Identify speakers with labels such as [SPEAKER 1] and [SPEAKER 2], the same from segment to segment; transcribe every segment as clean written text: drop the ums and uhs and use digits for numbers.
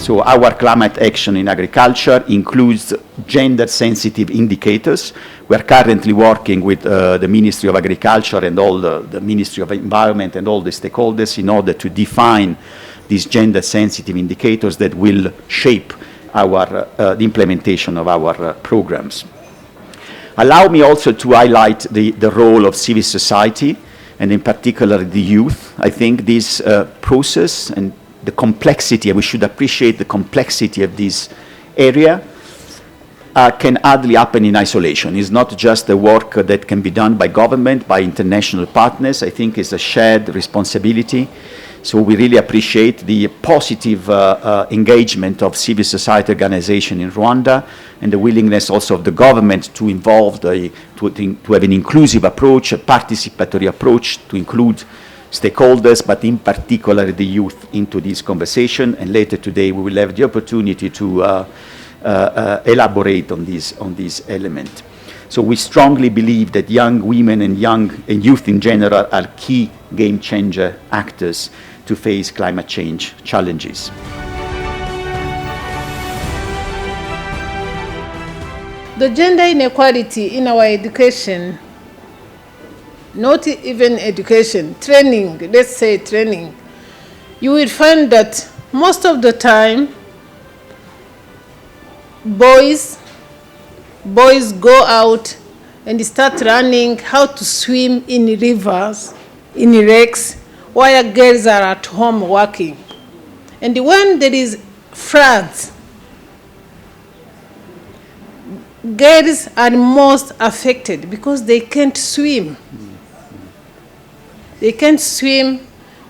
[SPEAKER 1] So our climate action in agriculture includes gender-sensitive indicators. We are currently working with the Ministry of Agriculture and all the Ministry of Environment and all the stakeholders in order to define these gender-sensitive indicators that will shape the implementation of our programs. Allow me also to highlight the role of civil society, and in particular the youth. I think this process and the complexity, and we should appreciate the complexity of this area, can hardly happen in isolation. It's not just the work that can be done by government, by international partners. I think it's a shared responsibility. So we really appreciate the positive engagement of civil society organization in Rwanda, and the willingness also of the government to involve, to have an inclusive approach, a participatory approach, to include stakeholders, but in particular the youth, into this conversation. And later today we will have the opportunity to elaborate on this element. So we strongly believe that young women and youth in general are key game changer actors to face climate change challenges.
[SPEAKER 2] The gender inequality in our education, not even education, training, let's say training, you will find that most of the time boys go out and start learning how to swim in rivers, in lakes, while girls are at home working. And when there is floods, girls are most affected because they can't swim. They can't swim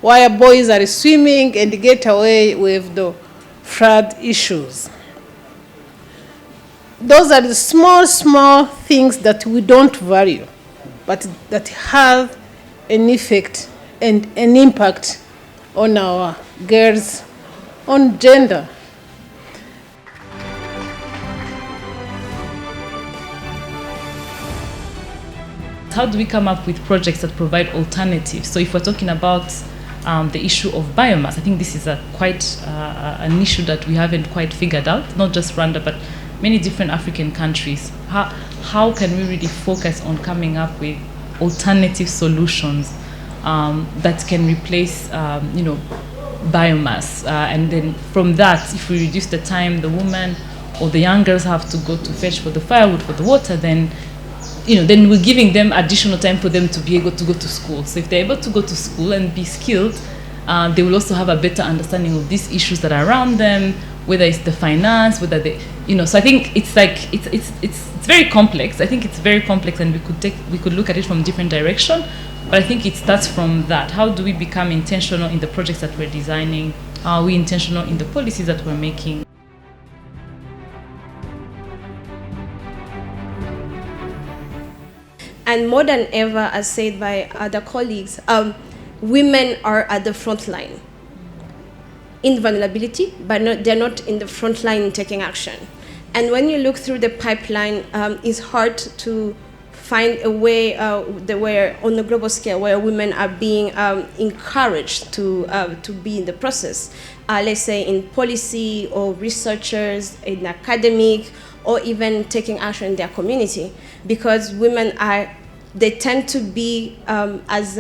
[SPEAKER 2] while boys are swimming and get away with the flood issues. Those are the small things that we don't value, but that have an effect and an impact on our girls, on gender.
[SPEAKER 3] How do we come up with projects that provide alternatives? So if we're talking about the issue of biomass, I think this is quite an issue that we haven't quite figured out, not just Rwanda, but many different African countries. How can we really focus on coming up with alternative solutions that can replace, biomass? And then from that, if we reduce the time the woman or the young girls have to go to fetch for the firewood, for the water, then we're giving them additional time for them to be able to go to school. So if they're able to go to school and be skilled, they will also have a better understanding of these issues that are around them, whether it's the finance, whether they, so I think it's very complex. I think it's very complex, and we could look at it from different direction, but I think it starts from that. How do we become intentional in the projects that we're designing? How are we intentional in the policies that we're making?
[SPEAKER 4] And more than ever, as said by other colleagues, women are at the front line in vulnerability, but they're not in the front line in taking action. And when you look through the pipeline, it's hard to find a way where, on a global scale, where women are being encouraged to be in the process. Let's say in policy or researchers, in academic, or even taking action in their community, because women they tend to be as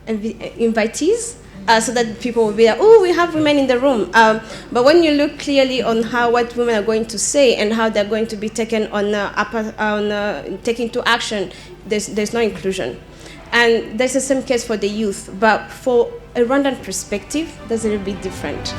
[SPEAKER 4] invitees, so that people will be like, oh, we have women in the room. But when you look clearly on what women are going to say and how they're going to be taken taken to action, there's no inclusion. And there's the same case for the youth, but for a Rwandan perspective, that's a little bit different.